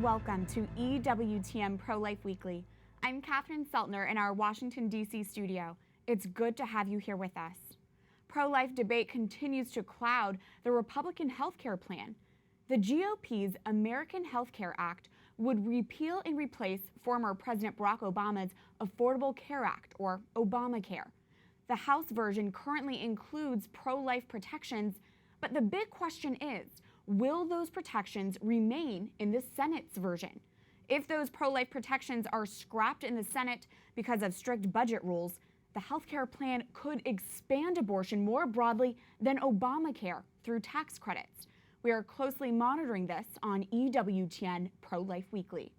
welcome to EWTN Pro-Life Weekly. I'm Katherine Seltner in our Washington, D.C. studio. It's good to have you here with us. Pro-life debate continues to cloud the Republican health care plan. The GOP's American Health Care Act would repeal and replace former President Barack Obama's Affordable Care Act, or Obamacare. The House version currently includes pro-life protections, but the big question is, will those protections remain in the Senate's version? If those pro-life protections are scrapped in the Senate because of strict budget rules, the health care plan could expand abortion more broadly than Obamacare through tax credits. We are closely monitoring this on EWTN Pro-Life Weekly.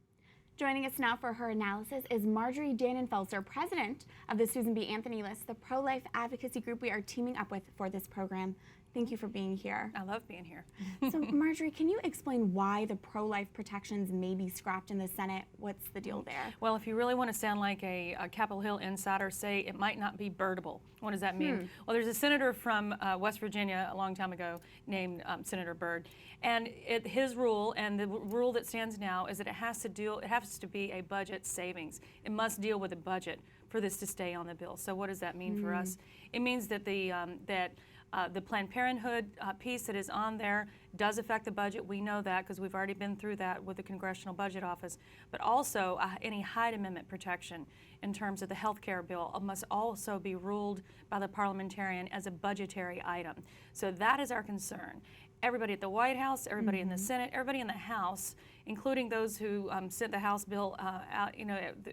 Joining us now for her analysis is Marjorie Dannenfelser, president of the Susan B. Anthony List, the pro-life advocacy group we are teaming up with for this program. Thank you for being here. I love being here. So, Marjorie, can you explain why the pro-life protections may be scrapped in the Senate? What's the deal there? Well, if you really want to sound like a Capitol Hill insider, say it might not be birdable. What does that mean? Well, there's a senator from West Virginia a long time ago named Senator Byrd, and his rule and the rule that stands now is that it has to be a budget savings. It must deal with a budget for this to stay on the bill. So what does that mean for us? It means that the Planned Parenthood piece that is on there does affect the budget. We know that because we've already been through that with the Congressional Budget Office. But also any Hyde Amendment protection in terms of the health care bill must also be ruled by the parliamentarian as a budgetary item. So that is our concern. Everybody at the White House, everybody in the Senate, everybody in the House, including those who sent the House bill out,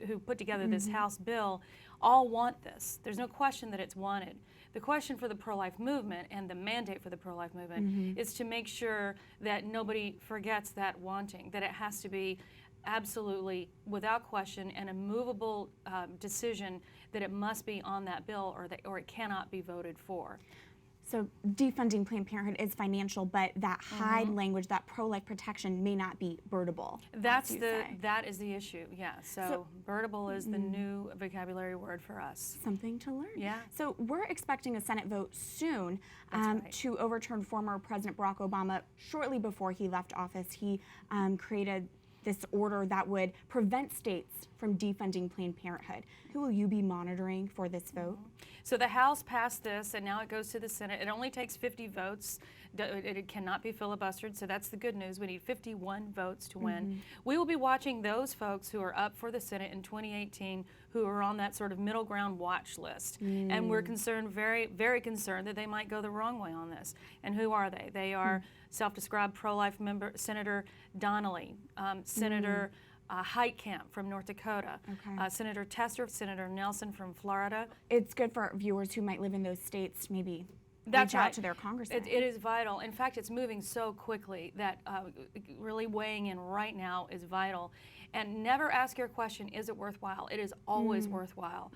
who put together this House bill, all want this. There's no question that it's wanted. The question for the pro-life movement and the mandate for the pro-life movement is to make sure that nobody forgets that wanting, that it has to be absolutely, without question, an immovable decision that it must be on that bill or it cannot be voted for. So defunding Planned Parenthood is financial, but that Hyde language, that pro-life protection may not be birdable. That is the issue, yeah. So birdable is the new vocabulary word for us. Something to learn. Yeah. So we're expecting a Senate vote soon to overturn former President Barack Obama. Shortly before he left office, he created this order that would prevent states from defunding Planned Parenthood. Who will you be monitoring for this vote? So the House passed this, and now it goes to the Senate. It only takes 50 votes. It cannot be filibustered, so that's the good news. We need 51 votes to win. We will be watching those folks who are up for the Senate in 2018 who are on that sort of middle ground watch list. And we're concerned, very, very concerned, that they might go the wrong way on this. And who are they? They are self-described pro-life member Senator Donnelly, Senator Heitkamp from North Dakota, Senator Tester, Senator Nelson from Florida. It's good for viewers who might live in those states, maybe reach out to their congressman. It is vital. In fact, it's moving so quickly that really weighing in right now is vital. And never ask your question, is it worthwhile? It is always worthwhile.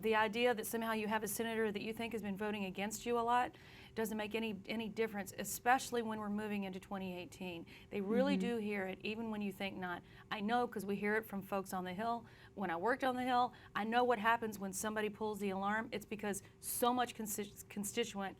The idea that somehow you have a senator that you think has been voting against you a lot doesn't make any difference, especially when we're moving into 2018. They really do hear it, even when you think not. I know because we hear it from folks on the Hill. When I worked on the Hill, I know what happens when somebody pulls the alarm. It's because so much constituent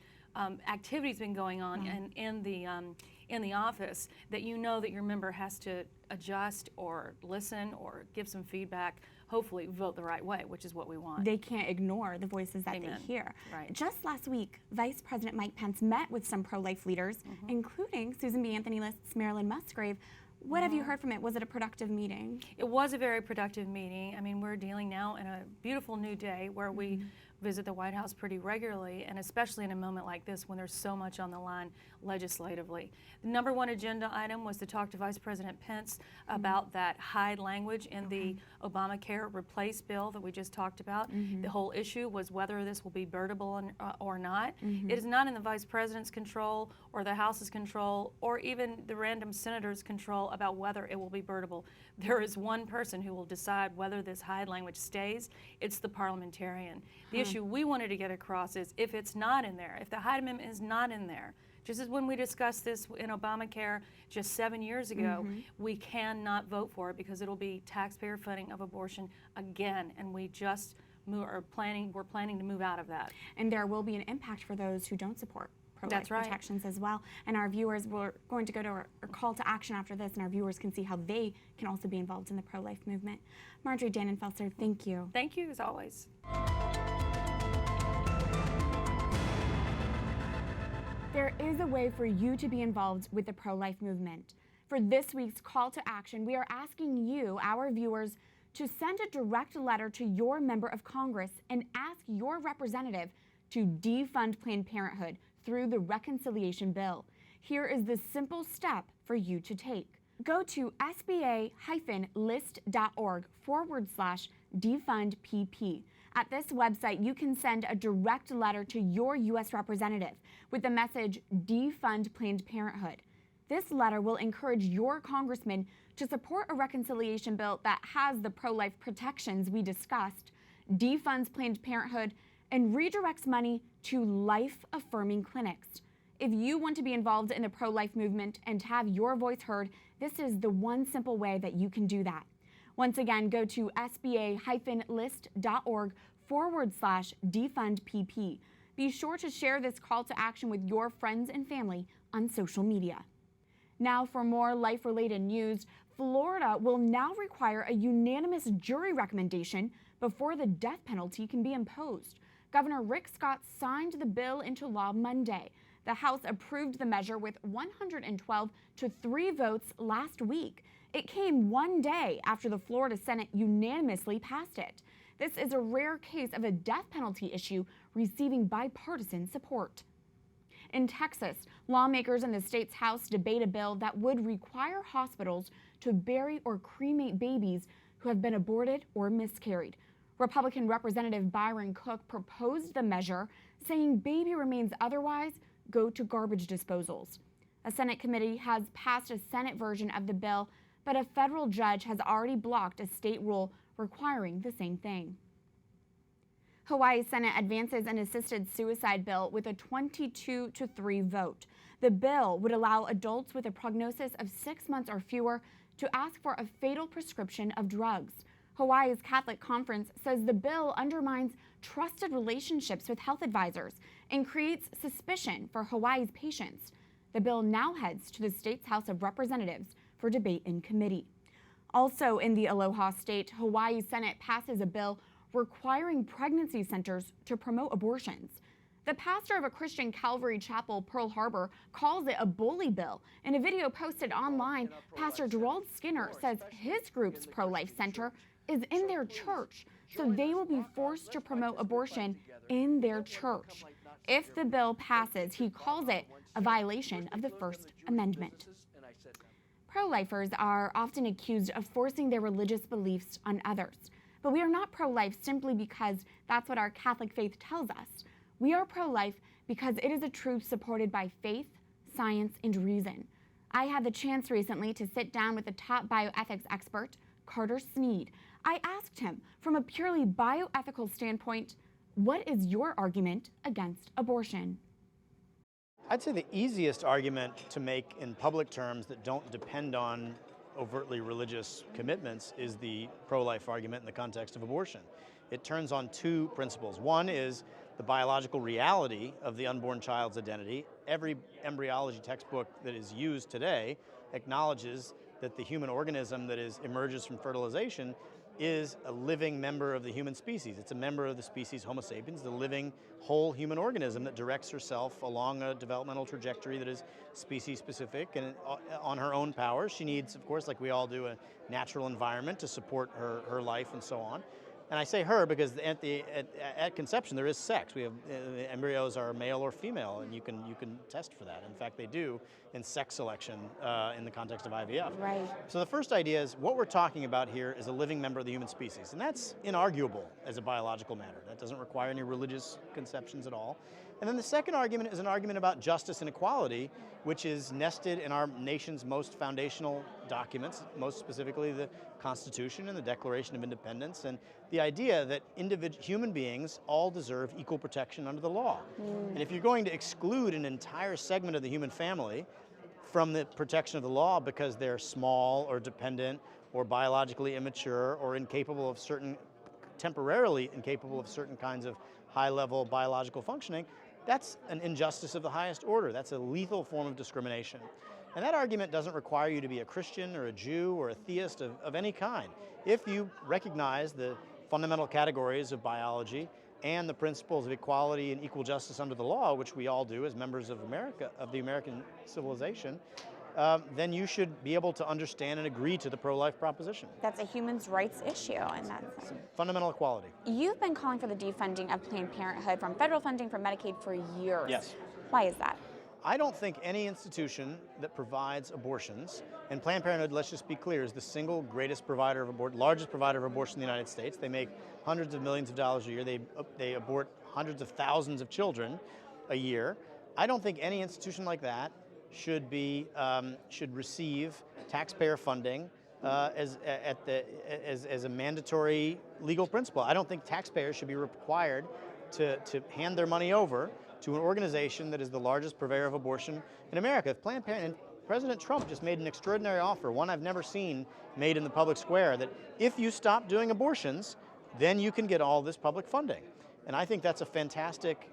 activity's been going on in the office that you know that your member has to adjust or listen or give some feedback, hopefully vote the right way, which is what we want. They can't ignore the voices that they hear. Right. Just last week, Vice President Mike Pence met with some pro-life leaders, including Susan B. Anthony List's Marilyn Musgrave. What have you heard from it? Was it a productive meeting? It was a very productive meeting. I mean, we're dealing now in a beautiful new day where we visit the White House pretty regularly, and especially in a moment like this when there's so much on the line legislatively. The number one agenda item was to talk to Vice President Pence about that Hyde language in the Obamacare replace bill that we just talked about. The whole issue was whether this will be birdable or not. It is not in the Vice President's control or the House's control or even the random senator's control about whether it will be birdable. There is one person who will decide whether this Hyde language stays. It's the parliamentarian. The issue we wanted to get across is if it's not in there, if the Hyde Amendment is not in there, just as when we discussed this in Obamacare just 7 years ago, we cannot vote for it because it'll be taxpayer funding of abortion again, and we just we're planning to move out of that. And there will be an impact for those who don't support pro-life That's right. protections as well. And our viewers, we're going to go to our call to action after this, and our viewers can see how they can also be involved in the pro-life movement. Marjorie Dannenfelser, thank you. Thank you, as always. There is a way for you to be involved with the pro-life movement. For this week's call to action, we are asking you, our viewers, to send a direct letter to your member of Congress and ask your representative to defund Planned Parenthood through the reconciliation bill. Here is the simple step for you to take. Go to sba-list.org/defundpp. At this website, you can send a direct letter to your U.S. representative with the message, Defund Planned Parenthood. This letter will encourage your congressman to support a reconciliation bill that has the pro-life protections we discussed, defunds Planned Parenthood, and redirects money to life-affirming clinics. If you want to be involved in the pro-life movement and have your voice heard, this is the one simple way that you can do that. Once again, go to sba-list.org/defundpp. Be sure to share this call to action with your friends and family on social media. Now for more life-related news, Florida will now require a unanimous jury recommendation before the death penalty can be imposed. Governor Rick Scott signed the bill into law Monday. The House approved the measure with 112 to 3 votes last week. It came one day after the Florida Senate unanimously passed it. This is a rare case of a death penalty issue receiving bipartisan support. In Texas, lawmakers in the state's House debate a bill that would require hospitals to bury or cremate babies who have been aborted or miscarried. Republican Representative Byron Cook proposed the measure, saying baby remains otherwise go to garbage disposals. A Senate committee has passed a Senate version of the bill, but a federal judge has already blocked a state rule requiring the same thing. Hawaii Senate advances an assisted suicide bill with a 22 to 3 vote. The bill would allow adults with a prognosis of 6 months or fewer to ask for a fatal prescription of drugs. Hawaii's Catholic Conference says the bill undermines trusted relationships with health advisors and creates suspicion for Hawaii's patients. The bill now heads to the state's House of Representatives for debate in committee. Also in the Aloha State, Hawaii Senate passes a bill requiring pregnancy centers to promote abortions. The pastor of a Christian Calvary Chapel, Pearl Harbor, calls it a bully bill. In a video posted online, Pastor Gerald Skinner says his group's pro-life center is in their church, so they will be forced to promote abortion in their church. If the bill passes, he calls it a violation of the First Amendment. Pro-lifers are often accused of forcing their religious beliefs on others. But we are not pro-life simply because that's what our Catholic faith tells us. We are pro-life because it is a truth supported by faith, science, and reason. I had the chance recently to sit down with the top bioethics expert, Carter Sneed. I asked him, from a purely bioethical standpoint, what is your argument against abortion? I'd say the easiest argument to make in public terms that don't depend on overtly religious commitments is the pro-life argument in the context of abortion. It turns on 2 principles. One is the biological reality of the unborn child's identity. Every embryology textbook that is used today acknowledges that the human organism that emerges from fertilization is a living member of the human species. It's a member of the species Homo sapiens, the living whole human organism that directs herself along a developmental trajectory that is species specific and on her own power. She needs, of course, like we all do, a natural environment to support her life and so on. And I say her because at conception there is sex. We have embryos are male or female, and you can test for that. In fact, they do in sex selection in the context of IVF. Right. So the first idea is what we're talking about here is a living member of the human species, and that's inarguable as a biological matter. That doesn't require any religious conceptions at all. And then the second argument is an argument about justice and equality, which is nested in our nation's most foundational documents, most specifically the Constitution and the Declaration of Independence, and the idea that human beings all deserve equal protection under the law. And if you're going to exclude an entire segment of the human family from the protection of the law because they're small or dependent or biologically immature or temporarily incapable of certain kinds of high-level biological functioning, that's an injustice of the highest order. That's a lethal form of discrimination. And that argument doesn't require you to be a Christian or a Jew or a theist of any kind. If you recognize the fundamental categories of biology and the principles of equality and equal justice under the law, which we all do as members of America, of the American civilization, then you should be able to understand and agree to the pro-life proposition. That's a human rights issue, and that's Fundamental equality. You've been calling for the defunding of Planned Parenthood from federal funding for Medicaid for years. Yes. Why is that? I don't think any institution that provides abortions, and Planned Parenthood, let's just be clear, is the single greatest provider of largest provider of abortion in the United States. They make hundreds of millions of dollars a year. They abort hundreds of thousands of children a year. I don't think any institution like that should receive taxpayer funding as a mandatory legal principle. I don't think taxpayers should be required to hand their money over to an organization that is the largest purveyor of abortion in America. If Planned Parenthood, President Trump just made an extraordinary offer, one I've never seen made in the public square, that if you stop doing abortions, then you can get all this public funding. And I think that's a fantastic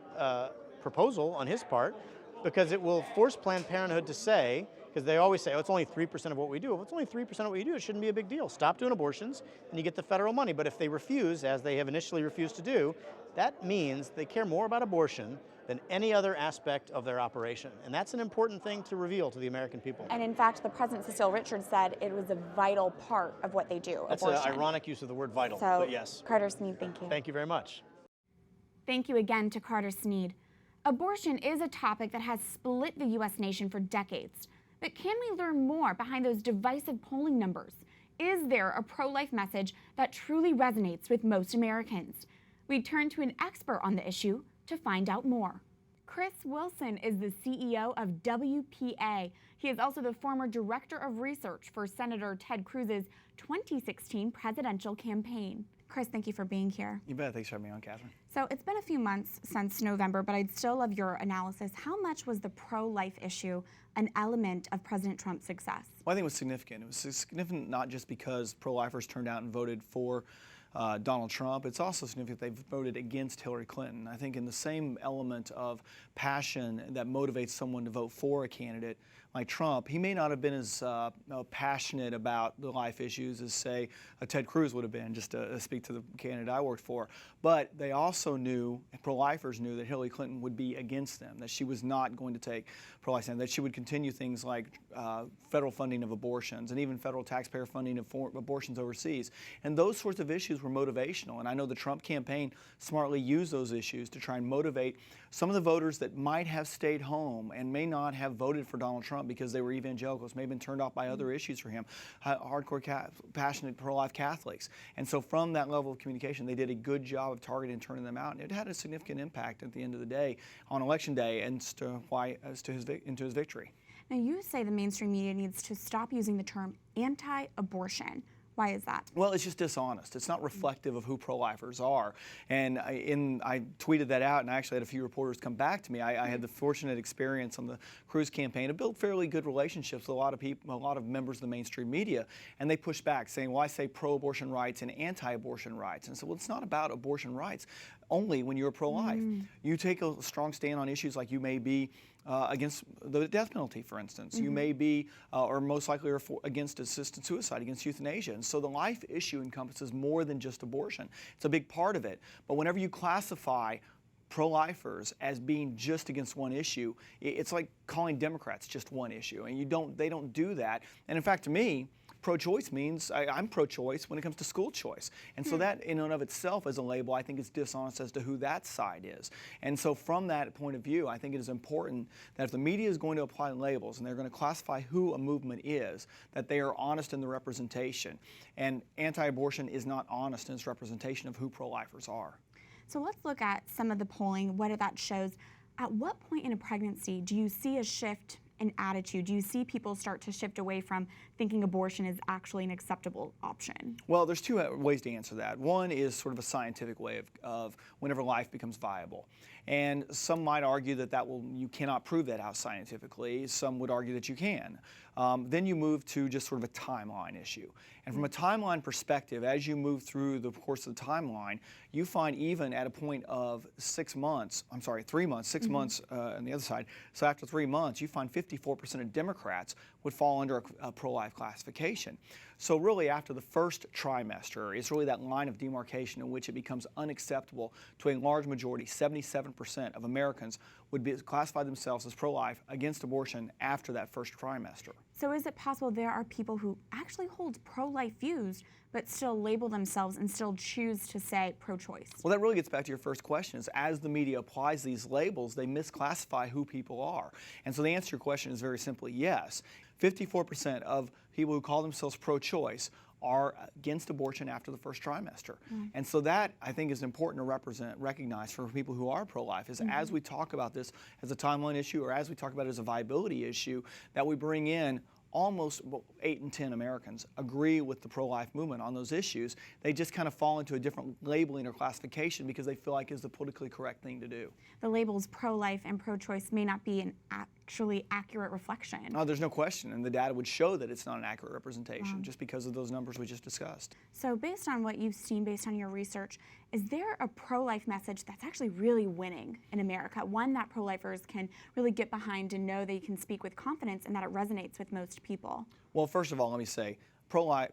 proposal on his part, because it will force Planned Parenthood to say, because they always say, oh, it's only 3% of what we do. If it's only 3% of what you do, it shouldn't be a big deal. Stop doing abortions, and you get the federal money. But if they refuse, as they have initially refused to do, that means they care more about abortion than any other aspect of their operation. And that's an important thing to reveal to the American people. And in fact, the President, Cecile Richards, said it was a vital part of what they do, That's abortion. an ironic use of the word vital, So, but yes. Carter Sneed, thank you. Thank you very much. Thank you again to Carter Sneed. Abortion is a topic that has split the U.S. nation for decades. But can we learn more behind those divisive polling numbers? Is there a pro-life message that truly resonates with most Americans? We turn to an expert on the issue to find out more. Chris Wilson is the CEO of WPA. He is also the former director of research for Senator Ted Cruz's 2016 presidential campaign. Chris, thank you for being here. You bet. Thanks for having me on, Catherine. So it's been a few months since November, but I'd still love your analysis. How much was the pro-life issue an element of President Trump's success? Well, I think it was significant. It was significant not just because pro-lifers turned out and voted for Donald Trump. It's also significant they voted against Hillary Clinton. I think in the same element of passion that motivates someone to vote for a candidate like Trump, he may not have been as passionate about the life issues as, say, Ted Cruz would have been, just to speak to the candidate I worked for. But they also knew, pro-lifers knew, that Hillary Clinton would be against them, that she was not going to take pro-life stand, that she would continue things like federal funding of abortions and even federal taxpayer funding of abortions overseas. And those sorts of issues were motivational. And I know the Trump campaign smartly used those issues to try and motivate some of the voters that might have stayed home and may not have voted for Donald Trump because they were evangelicals, may have been turned off by other issues for him, hardcore, passionate pro-life Catholics. And so from that level of communication, they did a good job of targeting and turning them out. And it had a significant impact at the end of the day on Election Day and into his victory. Now, you say the mainstream media needs to stop using the term anti-abortion. Why is that? Well, it's just dishonest. It's not reflective of who pro-lifers are. And I tweeted that out, and I actually had a few reporters come back to me. I had the fortunate experience on the Cruz campaign to build fairly good relationships with a lot of people, a lot of members of the mainstream media, and they pushed back, saying, well, I say pro-abortion rights and anti-abortion rights. And so, well, it's not about abortion rights only when you're pro-life. You take a strong stand on issues like you may be against the death penalty, for instance. You may be, or most likely are against assisted suicide, against euthanasia. And so the life issue encompasses more than just abortion. It's a big part of it. But whenever you classify pro-lifers as being just against one issue, it's like calling Democrats just one issue. And they don't do that. And in fact, to me, pro-choice means I'm pro-choice when it comes to school choice. And so that in and of itself as a label, I think is dishonest as to who that side is. And so from that point of view, I think it is important that if the media is going to apply labels and they're going to classify who a movement is, that they are honest in the representation. And anti-abortion is not honest in its representation of who pro-lifers are. So let's look at some of the polling, what that shows. At what point in a pregnancy do you see a shift in attitude? Do you see people start to shift away from thinking abortion is actually an acceptable option? Well, there's two ways to answer that. One is sort of a scientific way of whenever life becomes viable. And some might argue that you cannot prove that out scientifically. Some would argue that you can. Then you move to just sort of a timeline issue. And from a timeline perspective, as you move through the course of the timeline, you find even at a point of 6 months, 3 months, 6 months on the other side, so after 3 months, you find 54% of Democrats would fall under a pro-life classification. So really after the first trimester, it's really that line of demarcation in which it becomes unacceptable to a large majority, 77% of Americans would classify themselves as pro-life against abortion after that first trimester. So is it possible there are people who actually hold pro-life views but still label themselves and still choose to say pro-choice? Well, that really gets back to your first question, is as the media applies these labels, they misclassify who people are. And so the answer to your question is very simply yes. 54% of people who call themselves pro-choice are against abortion after the first trimester. And so that, I think, is important to recognize for people who are pro-life, is as we talk about this as a timeline issue or as we talk about it as a viability issue, that we bring in almost 8 in 10 Americans agree with the pro-life movement on those issues. They just kind of fall into a different labeling or classification because they feel like it's the politically correct thing to do. The labels pro-life and pro-choice may not be an actually accurate reflection. Oh, there's no question, and the data would show that it's not an accurate representation just because of those numbers we just discussed. So based on what you've seen, based on your research, is there a pro-life message that's actually really winning in America? One that pro-lifers can really get behind and know they can speak with confidence and that it resonates with most people? Well, first of all, let me say,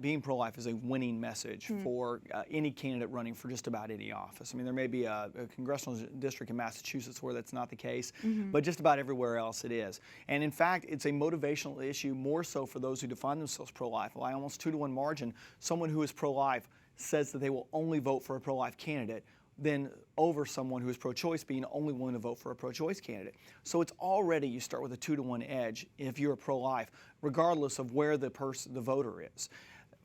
being pro-life is a winning message for any candidate running for just about any office. I mean, there may be a congressional district in Massachusetts where that's not the case, but just about everywhere else it is. And in fact, it's a motivational issue more so for those who define themselves pro-life. By almost 2-to-1 margin, someone who is pro-life says that they will only vote for a pro-life candidate than over someone who is pro-choice being only willing to vote for a pro-choice candidate. So it's already, you start with a 2-to-1 edge if you're a pro-life, regardless of where the voter is.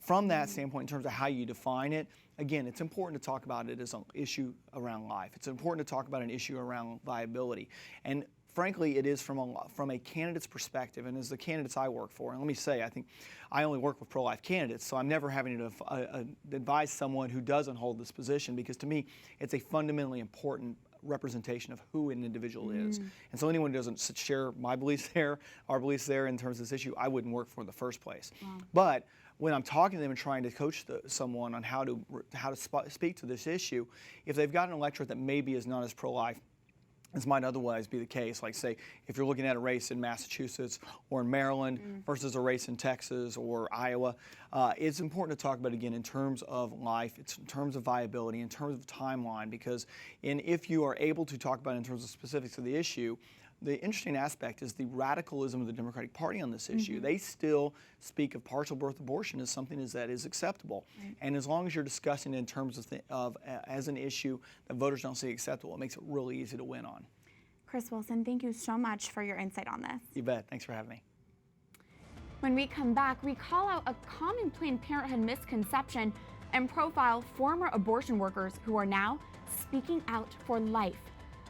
From that standpoint, in terms of how you define it, again, it's important to talk about it as an issue around life. It's important to talk about an issue around viability. And frankly, it is from a candidate's perspective, and as the candidates I work for, and let me say, I think I only work with pro-life candidates, so I'm never having to advise someone who doesn't hold this position, because to me, it's a fundamentally important representation of who an individual is. And so anyone who doesn't share my beliefs there, our beliefs there in terms of this issue, I wouldn't work for in the first place. But when I'm talking to them and trying to coach someone on how to speak to this issue, if they've got an electorate that maybe is not as pro-life as might otherwise be the case, like say if you're looking at a race in Massachusetts or in Maryland versus a race in Texas or Iowa, it's important to talk about, again, in terms of life, it's in terms of viability, in terms of timeline, because if you are able to talk about it in terms of specifics of the issue, the interesting aspect is the radicalism of the Democratic Party on this issue. They still speak of partial birth abortion as something that is acceptable. And as long as you're discussing it in terms of as an issue that voters don't see acceptable, it makes it really easy to win on. Chris Wilson, thank you so much for your insight on this. You bet. Thanks for having me. When we come back, we call out a common Planned Parenthood misconception and profile former abortion workers who are now speaking out for life.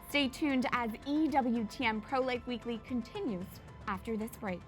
Stay tuned as EWTN Pro-Life Weekly continues after this break.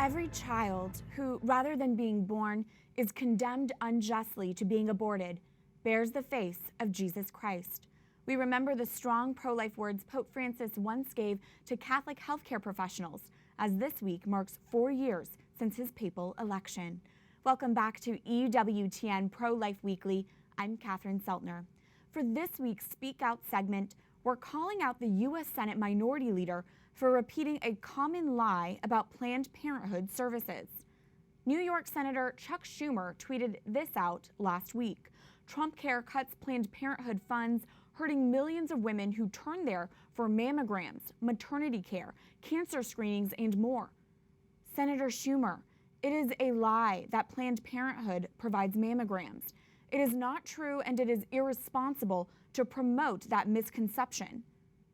Every child who, rather than being born, is condemned unjustly to being aborted, bears the face of Jesus Christ. We remember the strong pro-life words Pope Francis once gave to Catholic healthcare professionals, as this week marks 4 years since his papal election. Welcome back to EWTN Pro-Life Weekly. I'm Catherine Seltner. For this week's Speak Out segment, we're calling out the U.S. Senate Minority Leader for repeating a common lie about Planned Parenthood services. New York Senator Chuck Schumer tweeted this out last week. Trump Care cuts Planned Parenthood funds, hurting millions of women who turn there for mammograms, maternity care, cancer screenings, and more. Senator Schumer, it is a lie that Planned Parenthood provides mammograms. It is not true, and it is irresponsible to promote that misconception.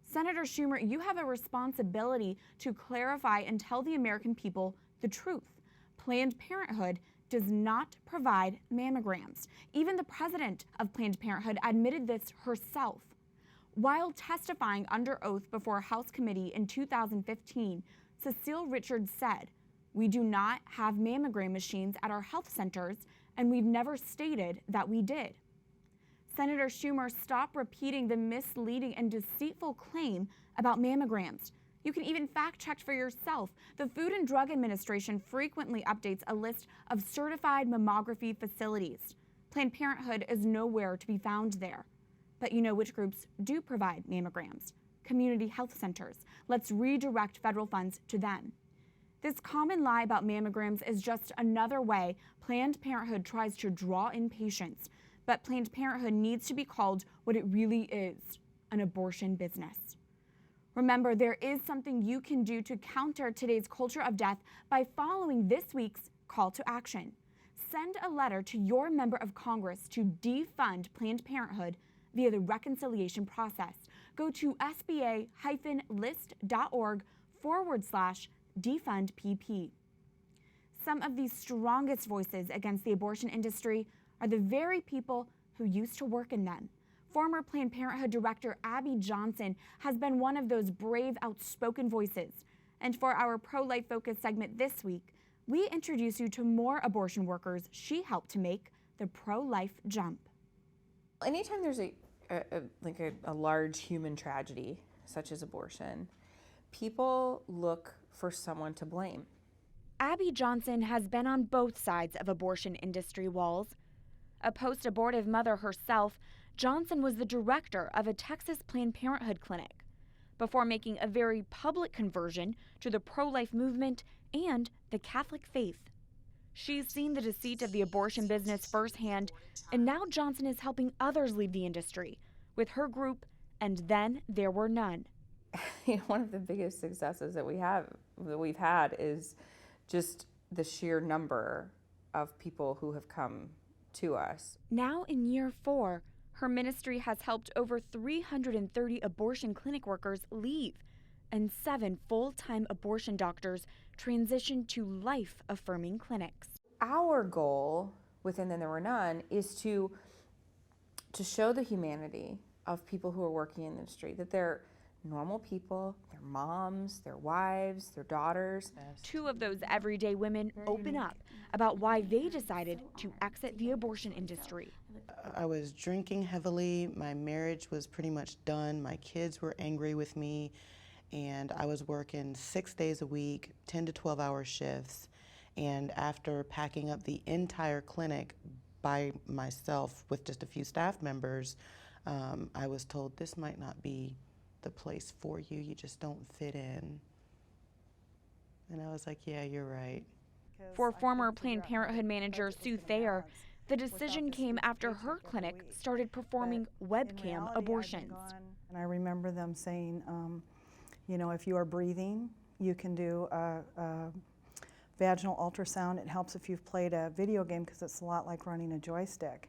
Senator Schumer, you have a responsibility to clarify and tell the American people the truth. Planned Parenthood does not provide mammograms. Even the president of Planned Parenthood admitted this herself. While testifying under oath before a House committee in 2015, Cecile Richards said, "We do not have mammogram machines at our health centers, and we've never stated that we did." Senator Schumer stop repeating the misleading and deceitful claim about mammograms. You can even fact-check for yourself. The Food and Drug Administration frequently updates a list of certified mammography facilities. Planned Parenthood is nowhere to be found there. But you know which groups do provide mammograms? Community health centers. Let's redirect federal funds to them. This common lie about mammograms is just another way Planned Parenthood tries to draw in patients. But Planned Parenthood needs to be called what it really is, an abortion business. Remember, there is something you can do to counter today's culture of death by following this week's call to action. Send a letter to your member of Congress to defund Planned Parenthood via the reconciliation process. Go to sba-list.org/defundpp. Some of the strongest voices against the abortion industry are the very people who used to work in them. Former Planned Parenthood Director Abby Johnson has been one of those brave, outspoken voices. And for our pro-life focus segment this week, we introduce you to more abortion workers she helped to make the pro-life jump. Anytime there's a large human tragedy, such as abortion, people look for someone to blame. Abby Johnson has been on both sides of abortion industry walls. A post-abortive mother herself, Johnson was the director of a Texas Planned Parenthood clinic before making a very public conversion to the pro-life movement and the Catholic faith. She's seen the deceit of the abortion business firsthand, and now Johnson is helping others leave the industry with her group, And Then There Were None. One of the biggest successes that we've had is just the sheer number of people who have come to us. Now in year 4, her ministry has helped over 330 abortion clinic workers leave and 7 full-time abortion doctors transition to life-affirming clinics. Our goal within Then There Were None is to show the humanity of people who are working in the industry, that they're normal people, their moms, their wives, their daughters. 2 of those everyday women open up about why they decided to exit the abortion industry. I was drinking heavily. My marriage was pretty much done. My kids were angry with me, and I was working 6 days a week, 10 to 12-hour shifts. And after packing up the entire clinic by myself with just a few staff members, I was told this might not be the place for you. You just don't fit in. And I was like, yeah, you're right. For former Planned Parenthood manager Sue Thayer, the decision came after her clinic started performing webcam abortions. And I remember them saying, if you are breathing, you can do a vaginal ultrasound. It helps if you've played a video game because it's a lot like running a joystick.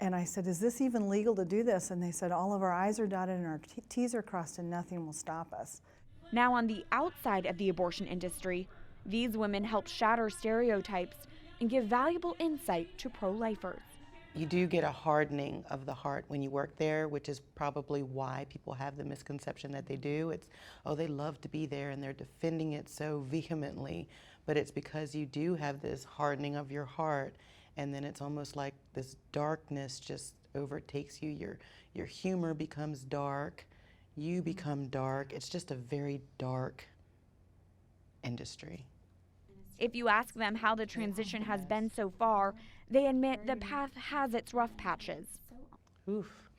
And I said, is this even legal to do this? And they said, all of our I's are dotted and our T's are crossed and nothing will stop us. Now on the outside of the abortion industry, these women help shatter stereotypes and give valuable insight to pro-lifers. You do get a hardening of the heart when you work there, which is probably why people have the misconception that they do. It's, oh, they love to be there and they're defending it so vehemently. But it's because you do have this hardening of your heart, and then it's almost like this darkness just overtakes you. Your humor becomes dark, you become dark. It's just a very dark industry. If you ask them how the transition has been so far, they admit the path has its rough patches. Oof.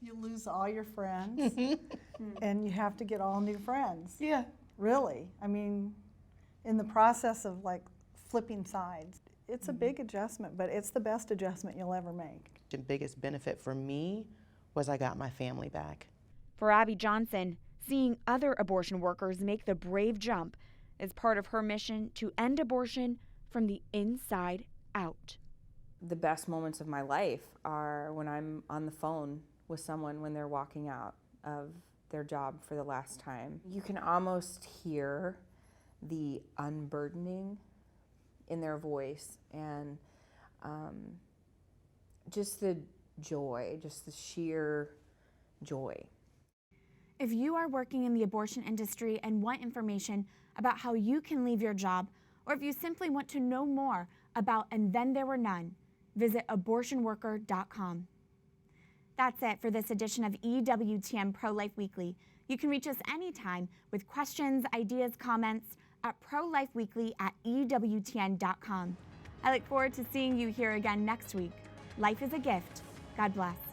You lose all your friends and you have to get all new friends. Yeah. Really. I mean, in the process of like flipping sides, it's a big adjustment, but it's the best adjustment you'll ever make. The biggest benefit for me was I got my family back. For Abby Johnson, seeing other abortion workers make the brave jump is part of her mission to end abortion from the inside out. The best moments of my life are when I'm on the phone with someone when they're walking out of their job for the last time. You can almost hear the unburdening in their voice and just the joy, just the sheer joy. If you are working in the abortion industry and want information about how you can leave your job, or if you simply want to know more about And Then There Were None, visit abortionworker.com. That's it for this edition of EWTN Pro-Life Weekly. You can reach us anytime with questions, ideas, comments at prolifeweekly@ewtn.com. I look forward to seeing you here again next week. Life is a gift. God bless.